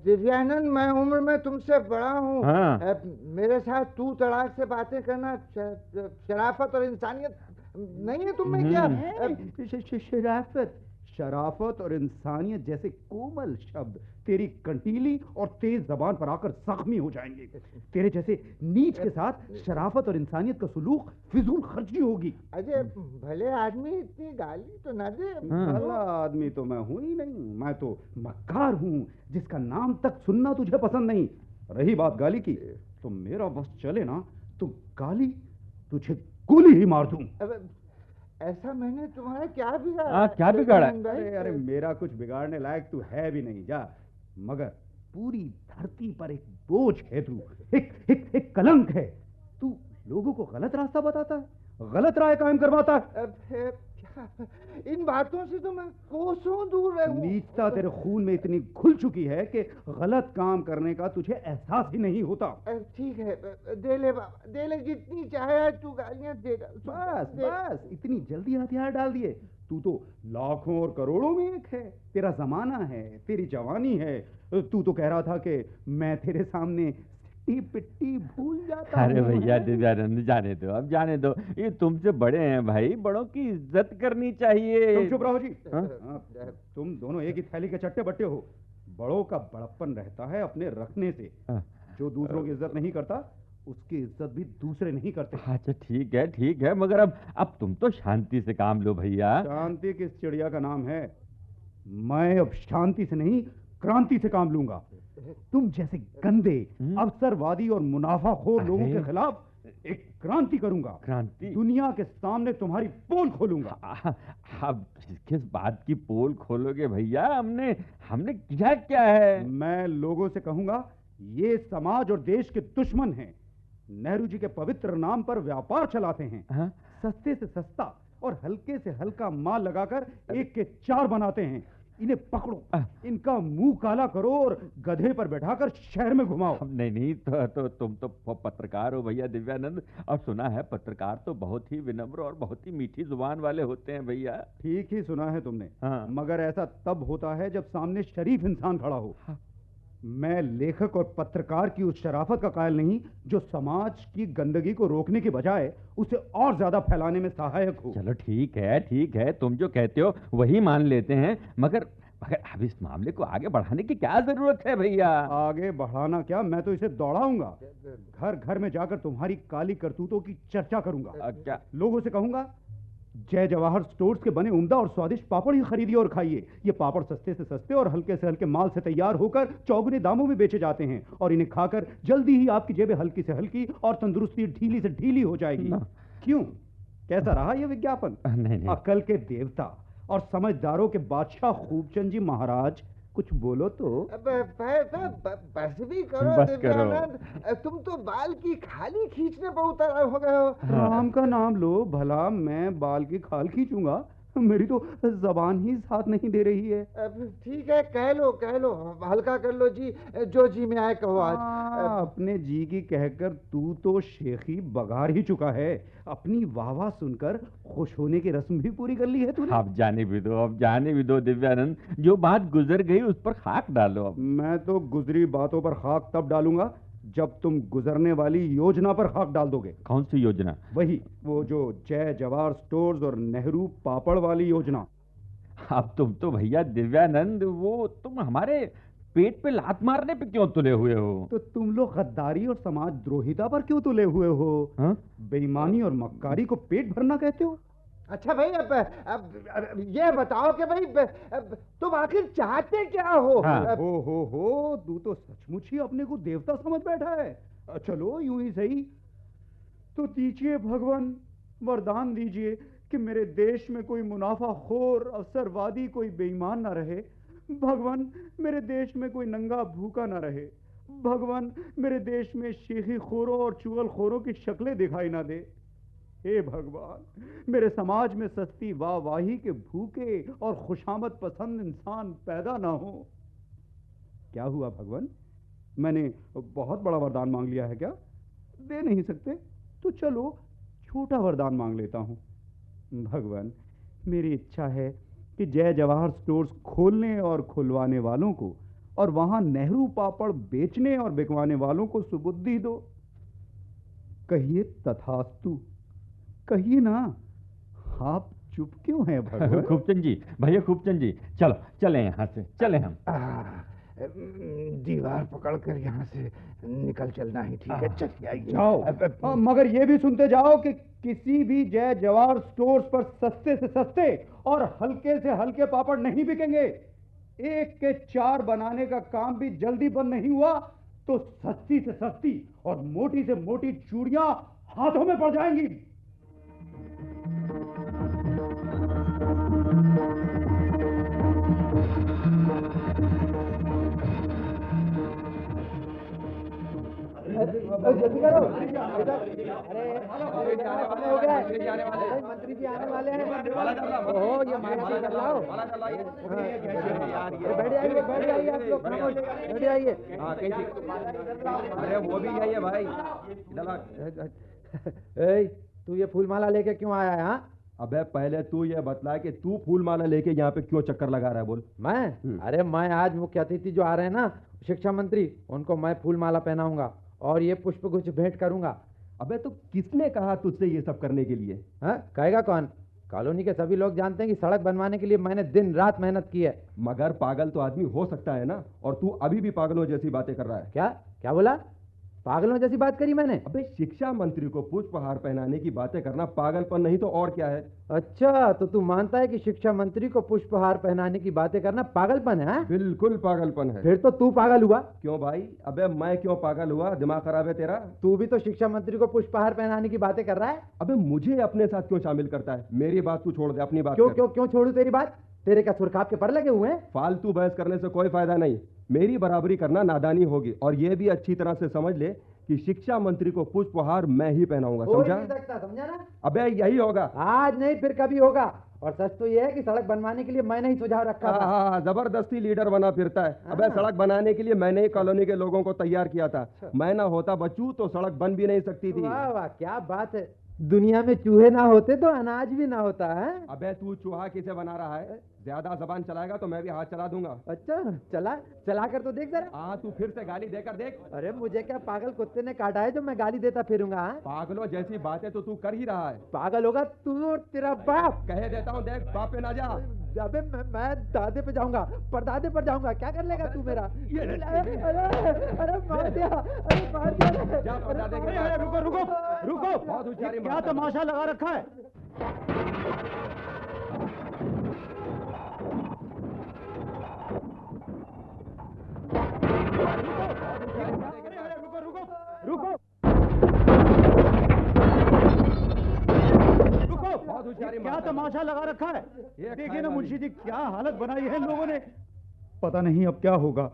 दिव्यानंद, मैं उम्र में तुमसे बड़ा हूँ। हाँ। मेरे साथ तू तड़ाक से बातें करना शराफत और इंसानियत नहीं है तुम्हें क्या? शराफत और इंसानियत जैसे कोमल शब्द तेरी कंटीली और तेज जबान पर आकर जख्मी हो जाएंगे। तेरे जैसे नीच के साथ शराफत और इंसानियत का सुलूक फिजूल खर्ची होगी। अजय, भले आदमी इतनी गाली तो न दे। भला आदमी तो मैं हूं ही नहीं, मैं तो मक्कार हूँ जिसका नाम तक सुनना तुझे पसंद नहीं। रही बात गाली की, तो मेरा बस चले ना तो गाली तुझे गोली ही मार दूं। ऐसा मैंने तुम्हारा क्या बिगाड़ा? क्या बिगाड़ा? अरे मेरा कुछ बिगाड़ने लायक तू है भी नहीं, जा। मगर पूरी धरती पर एक बोझ है तू, एक कलंक है। तू लोगों को गलत रास्ता बताता है, गलत राय कायम करवाता है। इन बातों से तो मैं कोसों दूर रहूं। नीचता तेरे खून में इतनी घुल चुकी है कि गलत काम करने का तुझे एहसास ही नहीं होता। ठीक है, दे ले बाबा, दे ले, जितनी चाहे तू गालियां दे। बस इतनी जल्दी हथियार डाल दिए? तू तो लाखों और करोड़ों में एक है। तेरा जमाना है, तेरी जवानी है। तू तो कह रहा था कि मैं तेरे सामने पिट्टी भूल जाता। अरे भैया दिव्यानंद, जाने दो, अब जाने दो। ये तुमसे बड़े हैं भाई, बड़ों की इज्जत करनी चाहिए। तुम चुप रहो जी। तुम दोनों एक ही थैली के चट्टे बट्टे हो। बड़ों का बड़प्पन रहता है अपने रखने से। जो दूसरों की इज्जत नहीं करता, उसकी इज्जत भी दूसरे नहीं करते। अच्छा ठीक है, मगर अब तुम तो शांति से काम लो भैया। शांति किस चिड़िया का नाम है? मैं अब शांति से नहीं, क्रांति से काम लूंगा। तुम जैसे गंदे, अवसरवादी और मुनाफाखोर लोगों के खिलाफ एक क्रांति करूंगा। क्रांति? दुनिया के सामने तुम्हारी पोल खोलूंगा। अब किस बात की पोल खोलोगे भैया? हमने किया क्या है? मैं लोगों से कहूंगा, ये समाज और देश के दुश्मन हैं। नेहरू जी के पवित्र नाम पर व्यापार चलाते हैं। सस्ते से सस्ता और हल्के से हल्का माल लगाकर एक के चार बनाते हैं। इन्हें पकड़ो, इनका मुंह काला करो और गधे पर बैठाकर शहर में घुमाओ। नहीं, तो तुम तो पत्रकार हो भैया दिव्यानंद। अब सुना है पत्रकार तो बहुत ही विनम्र और बहुत ही मीठी जुबान वाले होते हैं भैया। ठीक ही सुना है तुमने। मगर ऐसा तब होता है जब सामने शरीफ इंसान खड़ा हो। मैं लेखक और पत्रकार की उस शराफत का कायल नहीं जो समाज की गंदगी को रोकने के बजाय उसे और ज्यादा फैलाने में सहायक हो। चलो ठीक है, तुम जो कहते हो वही मान लेते हैं। मगर अब इस मामले को आगे बढ़ाने की क्या जरूरत है भैया? आगे बढ़ाना क्या, मैं तो इसे दौड़ाऊंगा। घर घर में जाकर तुम्हारी काली करतूतों की चर्चा करूंगा। क्या? लोगों से कहूंगा, जय जवाहर स्टोर्स के बने उम्दा और स्वादिष्ट पापड़ ही खरीदिए और खाइए। ये पापड़ सस्ते से सस्ते और हल्के से हल्के माल से तैयार होकर चौगुने दामों में बेचे जाते हैं, और इन्हें खाकर जल्दी ही आपकी जेबें हल्की से हल्की और तंदुरुस्ती ढीली से ढीली हो जाएगी। क्यों, कैसा रहा यह विज्ञापन? नहीं। अकल के देवता और समझदारों के बादशाह खूबचंद जी महाराज, कुछ बोलो तो। बस भी करो दिव्यानंद, तुम तो बाल की खाली खींचने पर उतर हो गए हो। राम का नाम लो, भला मैं बाल की खाल खींचूंगा? मेरी तो जबान ही साथ नहीं दे रही है। ठीक है, कह लो, हल्का कर लो जी, जो जी में आए कहो। आज अपने जी की कहकर तू तो शेखी बगार ही चुका है। अपनी वाह सुनकर खुश होने की रस्म भी पूरी कर ली है तूने। अब जाने भी दो दिव्यानंद, जो बात गुजर गई उस पर खाक डालो। अब मैं तो गुजरी बातों पर खाक तब डालूंगा जब तुम गुजरने वाली योजना पर खाक डाल दोगे। कौन सी योजना? वही, वो जो जय जवाहर स्टोर्स और नेहरू पापड़ वाली योजना। अब तुम तो भैया दिव्यानंद, वो तुम हमारे पेट पे लात मारने पे क्यों तुले हुए हो? तो तुम लोग गद्दारी और समाज द्रोहिता पर क्यों तुले हुए हो? हाँ? बेईमानी और मक्कारी को पेट भरना कहते हो? अच्छा भाई, अब ये बताओ कि भाई तुम आखिर चाहते क्या हो? हाँ। हो तू तो सचमुच ही अपने को देवता समझ बैठा है। चलो यूं ही सही, तो दीजिए भगवान, वरदान दीजिए कि मेरे देश में कोई मुनाफाखोर अवसरवादी, कोई बेईमान ना रहे। भगवान, मेरे देश में कोई नंगा भूखा ना रहे। भगवान, मेरे देश में शेखी खोरों और चुगलखोरों की शक्लें दिखाई ना दे। हे भगवान, मेरे समाज में सस्ती वाहवाही के भूखे और खुशामद पसंद इंसान पैदा ना हो। क्या हुआ भगवान, मैंने बहुत बड़ा वरदान मांग लिया है क्या? दे नहीं सकते तो चलो छोटा वरदान मांग लेता हूँ। भगवान, मेरी इच्छा है कि जय जवाहर स्टोर्स खोलने और खुलवाने वालों को और वहां नेहरू पापड़ बेचने और बिकवाने वालों को सुबुद्धि दो। कहिए तथास्तु, कहिए ना। आप चुप क्यों हैं भगवान? खूबचंद जी, भैया खूबचंद जी, चलो चले यहाँ से, चले हम। दीवार पकड़कर यहाँ से निकल चलना ही ठीक है। चलिए आइए। जाओ, मगर ये भी सुनते जाओ कि किसी भी जय जवाहर स्टोर्स पर सस्ते से सस्ते और हल्के से हल्के पापड़ नहीं बिकेंगे। 1 के 4 बनाने का काम भी जल्दी बंद नहीं हुआ तो सस्ती से सस्ती और मोटी से मोटी चूड़ियां हाथों में पड़ जाएंगी। जल्दी करो। अरे हो गया, मंत्री जी आने वाले हैं। ओहो, ये माला कर लाओ। बैठ जाइए आप लोग, बैठ जाइए। अरे वो भी जाइए भाई। तू ये फूल माला लेके क्यों आया है? हाँ, अबे पहले तू ये बतला कि तू फूल माला लेके यहाँ पे क्यों चक्कर लगा रहा है, बोल। मैं? अरे मैं आज मुख्य अतिथि जो आ रहे हैं ना, शिक्षा मंत्री, उनको मैं फूल माला पहनाऊंगा और ये पुष्प गुच्छ भेंट करूंगा। अबे तो किसने कहा तुझसे ये सब करने के लिए? हाँ, कहेगा कौन? कॉलोनी के सभी लोग जानते हैं कि सड़क बनवाने के लिए मैंने दिन रात मेहनत की है। मगर पागल तो आदमी हो सकता है ना, और तू अभी भी पागलों जैसी बातें कर रहा है। क्या बोला? पागलों जैसी बात करी मैंने? अबे शिक्षा मंत्री को पुष्पहार पहनाने की बातें करना पागलपन नहीं तो और क्या है? अच्छा, तो तू मानता है कि शिक्षा मंत्री को पुष्पहार पहनाने की बातें करना पागलपन है? बिल्कुल पागलपन है। फिर तो तू पागल हुआ। क्यों भाई? अबे मैं क्यों पागल हुआ? दिमाग खराब है तेरा? तू भी तो शिक्षा मंत्री को पुष्पहार पहनाने की बातें कर रहा है। अबे मुझे अपने साथ क्यों शामिल करता है? मेरी बात तू छोड़ दे, अपनी बात क्यों कर। क्यों क्यों छोड़ू तेरी बात? तेरे क्या सुरखाब के पर लगे हुए हैं? फालतू बहस करने से कोई फायदा नहीं। मेरी बराबरी करना नादानी होगी, और ये भी अच्छी तरह से समझ ले कि शिक्षा मंत्री को पुष्पहार मैं ही पहनाऊंगा, समझा? समझा ना? अबे यही होगा। आज नहीं फिर कभी होगा। और सच तो ये है कि सड़क बनवाने के लिए मैंने ही सुझाव रखा था। हाँ, जबरदस्ती लीडर बना फिरता है। अबे सड़क बनाने के लिए मैंने ही कॉलोनी के लोगों को तैयार किया था। मैं ना होता बच्चू तो सड़क बन भी नहीं सकती थी। वाह वाह, क्या बात है। दुनिया में चूहे ना होते तो अनाज भी ना होता है। अबे तू चूहा किसे बना रहा है? ज्यादा जबान चलाएगा तो मैं भी हाथ चला दूंगा। अच्छा, चला कर तो देख जरा। हाँ, तू फिर से गाली देकर देख। अरे मुझे क्या पागल कुत्ते ने काटा है जो मैं गाली देता फिरूंगा? पागलों जैसी बातें तो तू कर ही रहा है। पागल होगा तू और तेरा बाप। कह देता हूँ, देख बाप पे ना जा। अबे मैं दादे पे जाऊंगा, परदादे पर जाऊंगा। क्या कर लेगा तू मेरा? अरे मार दिया, अरे मार दिया। जा परदादे के पास। रुको, बहुत होशियारी क्या मारता है। तमाशा लगा रखा है? रुको, बहुत होशियारी क्या मारता है। तमाशा लगा रखा है? ये देखिए खाए ना वाली। मुंशी जी, क्या हालत बनाई है इन लोगों ने। पता नहीं अब क्या होगा।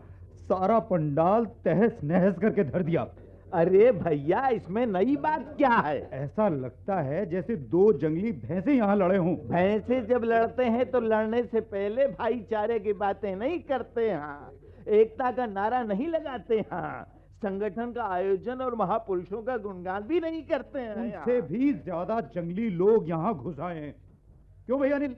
सारा पंडाल तहस नहस करके धर दिया। अरे भैया, इसमें नई बात क्या है? ऐसा लगता है जैसे 2 जंगली भैंसे यहाँ लड़े हों। भैंसे जब लड़ते हैं तो लड़ने से पहले भाईचारे की बातें नहीं करते हैं, एकता का नारा नहीं लगाते हैं, संगठन का आयोजन और महापुरुषों का गुणगान भी नहीं करते हैं। उनसे भी ज्यादा जंगली लोग यहाँ घुस आए हैं। क्यों भैया अनिल,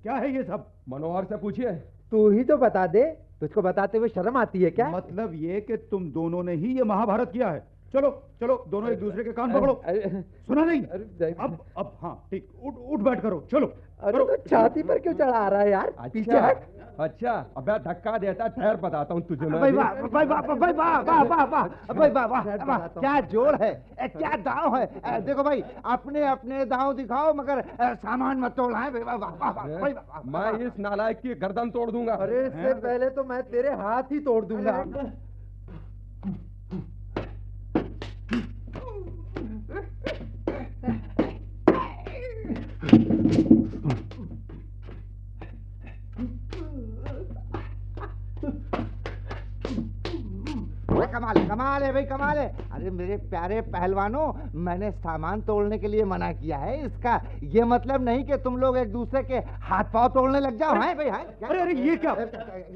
क्या है ये सब? मनोहर से पूछिए। तू ही तो बता दे। तुझको बताते हुए शर्म आती है क्या? मतलब ये कि तुम दोनों ने ही ये महाभारत किया है। चलो चलो, दोनों एक दूसरे के कान पकड़ो। सुना नहीं? अब हाँ ठीक, उठ बैठ करो, चलो। अरे तो छाती पर क्यों चढ़ा रहा है यार? पीछे हट। अच्छा, अबे धक्का देता, ठहर बताता हूँ तुझे मैं। भाई वाह भाई वाह भाई वाह वाह वाह वाह भाई वाह वाह, क्या जोड़ है, क्या दांव है। देखो भाई, अपने अपने दांव दिखाओ, मगर सामान मत तोड़ाएं। भाई वाह वाह भाई वाह। मैं इस नालायक की गर्दन तोड़ दूंगा। अरे इससे पहले तो मैं तेरे हाथ ही तोड़ दूंगा। कमाल है भाई, कमाल है। अरे मेरे प्यारे पहलवानों, मैंने सामान तोड़ने के लिए मना किया है। इसका ये मतलब नहीं कि तुम लोग एक दूसरे के हाथ पांव तोड़ने लग जाओ। हैं भाई? अरे अरे ये क्या,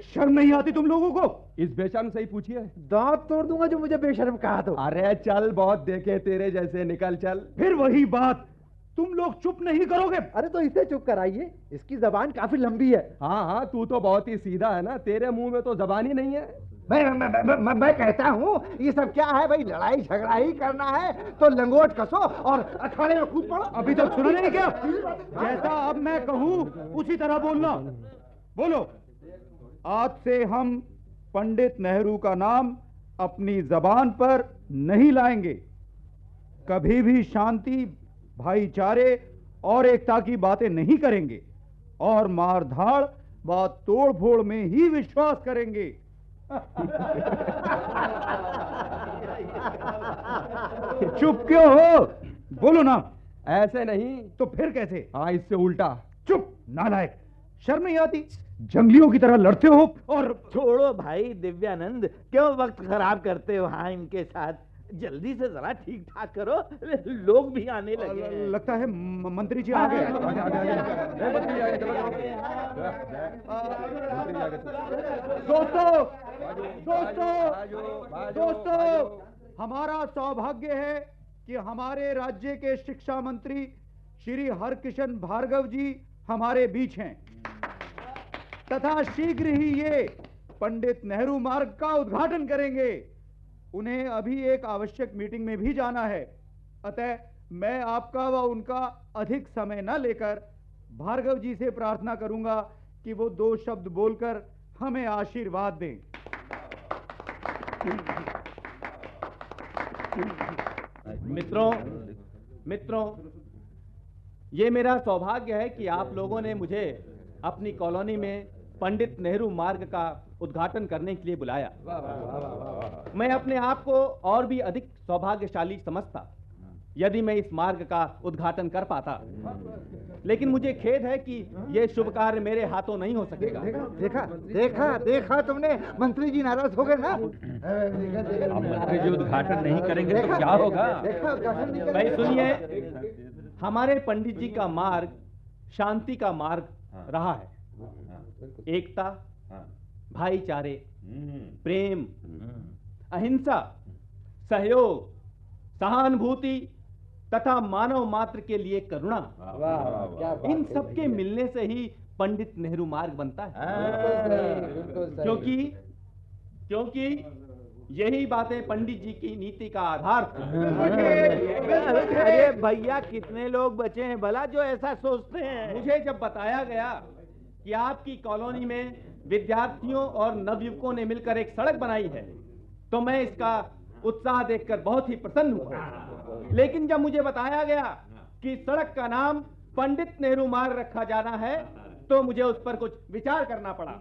शर्म नहीं आती तुम लोगों को? इस बेशर्म से ही पूछिए। दांत तोड़ दूंगा जो मुझे बेशर्म कहा तो। अरे चल, बहुत देखे तेरे जैसे, निकल चल। फिर वही बात, तुम लोग चुप नहीं करोगे? अरे तो इसे चुप कराइए, इसकी जबान काफी लंबी है। हाँ हाँ, तू तो बहुत ही सीधा है ना, तेरे मुंह में तो जबान ही नहीं है। मैं कहता हूँ, ये सब क्या है भाई? लड़ाई झगड़ा ही करना है तो लंगोट कसो और अखाड़े में कूद पड़ो। अभी तक सुना नहीं क्या? जैसा अब मैं कहूँ उसी तरह बोलना। बोलो। आज से हम पंडित नेहरू का नाम अपनी जबान पर नहीं लाएंगे। कभी भी शांति, भाईचारे और एकता की बातें नहीं करेंगे और मारधाड़ व तोड़ फोड़ में ही विश्वास करेंगे। चुप क्यों हो? बोलो ना। ऐसे नहीं तो फिर कैसे? हाँ, इससे उल्टा। चुप नालायक, शर्म नहीं आती? जंगलियों की तरह लड़ते हो। और छोड़ो भाई दिव्यानंद, क्यों वक्त खराब करते हो? हाँ, इनके साथ जल्दी से जरा ठीक ठाक करो, लोग भी आने लगे हैं। लगता है मंत्री जी आ गए। दोस्तों, हमारा सौभाग्य है कि हमारे राज्य के शिक्षा मंत्री श्री हरकिशन भार्गव जी हमारे बीच हैं तथा शीघ्र ही ये पंडित नेहरू मार्ग का उद्घाटन करेंगे। उन्हें अभी एक आवश्यक मीटिंग में भी जाना है, अतः मैं आपका व उनका अधिक समय न लेकर भार्गव जी से प्रार्थना करूंगा कि वो 2 शब्द बोलकर हमें आशीर्वाद दें। मित्रों, ये मेरा सौभाग्य है कि आप लोगों ने मुझे अपनी कॉलोनी में पंडित नेहरू मार्ग का उद्घाटन करने के लिए बुलाया। मैं अपने आप को और भी अधिक सौभाग्यशाली समझता यदि मैं इस मार्ग का उद्घाटन कर पाता, लेकिन मुझे खेद है कि यह शुभ कार्य मेरे हाथों नहीं हो सकेगा। देखा देखा देखा तुमने, मंत्री जी नाराज हो गए ना। अब मंत्री जी उद्घाटन नहीं करेंगे तो क्या होगा? भाई सुनिए, हमारे पंडित जी का मार्ग शांति का मार्ग रहा है। एकता, भाईचारे, प्रेम, अहिंसा, सहयोग, सहानुभूति तथा मानव मात्र के लिए करुणा, इन सब के मिलने से ही पंडित नेहरू मार्ग बनता है। क्योंकि यही बातें पंडित जी की नीति का आधार थी। अरे भैया, कितने लोग बचे हैं भला जो ऐसा सोचते हैं? मुझे जब बताया गया कि आपकी कॉलोनी में विद्यार्थियों और नवयुवकों ने मिलकर एक सड़क बनाई है, तो मैं इसका उत्साह देखकर बहुत ही प्रसन्न हुआ। लेकिन जब मुझे बताया गया कि सड़क का नाम पंडित नेहरू मार्ग रखा जाना है, तो मुझे उस पर कुछ विचार करना पड़ा।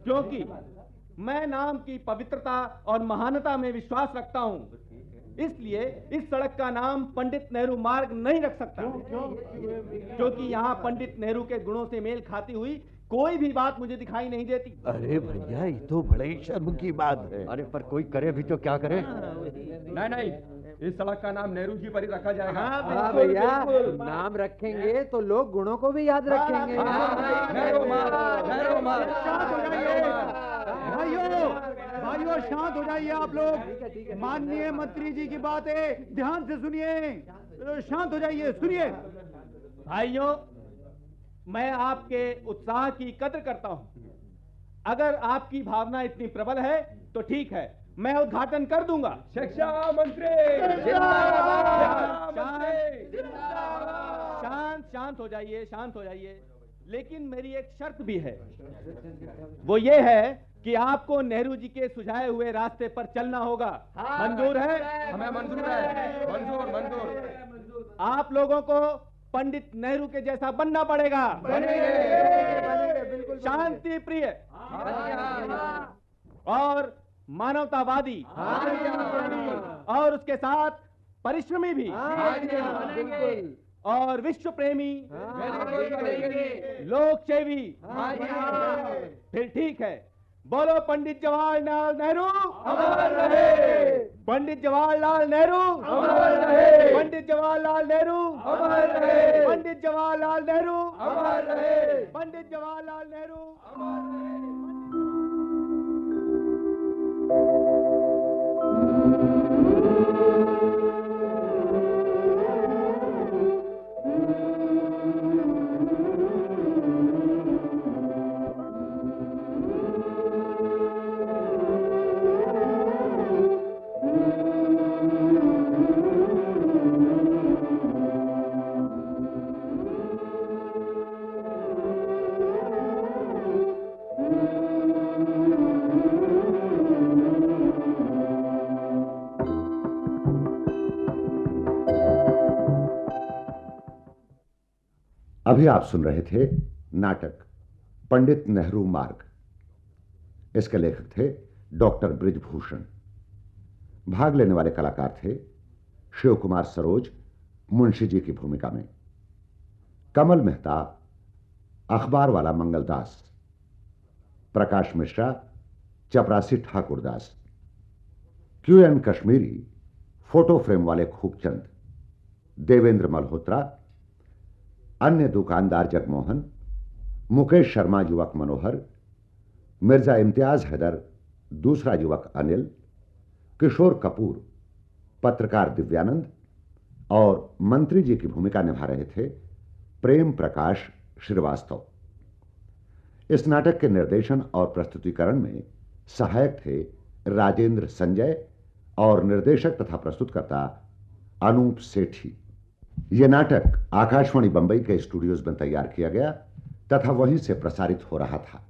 क्योंकि मैं नाम की पवित्रता और महानता में विश्वास रखता हूं, इसलिए इस सड़क का नाम पंडित नेहरू मार्ग नहीं रख सकता। क्योंकि यहाँ पंडित नेहरू के गुणों से मेल खाती हुई कोई भी बात मुझे दिखाई नहीं देती। अरे भैया, ये तो बड़े ही शर्म की बात है। अरे पर कोई करे भी तो क्या करे? नहीं, इस सड़क का नाम नेहरू जी पर ही रखा जाएगा। हाँ भैया, नाम रखेंगे तो लोग गुणों को भी याद रखेंगे। भाइयों, शांत हो जाइए आप लोग। माननीय मंत्री जी की बातें ध्यान से सुनिए। शांत हो जाइए, सुनिए। भाइयों, मैं आपके उत्साह की कद्र करता हूं। अगर आपकी भावना इतनी प्रबल है तो ठीक है, मैं उद्घाटन कर दूंगा। शिक्षा मंत्री शांत शांत हो जाइए, शांत हो जाइए। लेकिन मेरी एक शर्त भी है, वो ये है कि आपको नेहरू जी के सुझाए हुए रास्ते पर चलना होगा। मंजूर है? हमें मंजूर है। मंजूर मंजूर। आप लोगों को पंडित नेहरू के जैसा बनना पड़ेगा। बिल्कुल शांति प्रिय और मानवतावादी और उसके साथ परिश्रमी भी बिल्कुल। और विश्व प्रेमी, लोक सेवी। फिर ठीक है, बोलो पंडित जवाहरलाल नेहरू अमर रहे। पंडित जवाहरलाल नेहरू अमर रहे। पंडित जवाहरलाल नेहरू अमर रहे। पंडित जवाहरलाल नेहरू अमर रहे। पंडित जवाहरलाल नेहरू अमर रहे। अभी आप सुन रहे थे नाटक पंडित नेहरू मार्ग। इसके लेखक थे डॉक्टर बृजभूषण। भाग लेने वाले कलाकार थे शिव कुमार सरोज मुंशी जी की भूमिका में, कमल मेहता अखबार वाला मंगलदास, प्रकाश मिश्रा चपरासी ठाकुरदास, क्यूएन कश्मीरी फोटो फ्रेम वाले खूबचंद, देवेंद्र मल्होत्रा अन्य दुकानदार जगमोहन, मुकेश शर्मा युवक मनोहर, मिर्जा इम्तियाज हैदर दूसरा युवक अनिल, किशोर कपूर पत्रकार दिव्यानंद और मंत्री जी की भूमिका निभा रहे थे प्रेम प्रकाश श्रीवास्तव। इस नाटक के निर्देशन और प्रस्तुतिकरण में सहायक थे राजेंद्र संजय और निर्देशक तथा प्रस्तुतकर्ता अनूप सेठी। यह नाटक आकाशवाणी बंबई के स्टूडियोज में तैयार किया गया तथा वहीं से प्रसारित हो रहा था।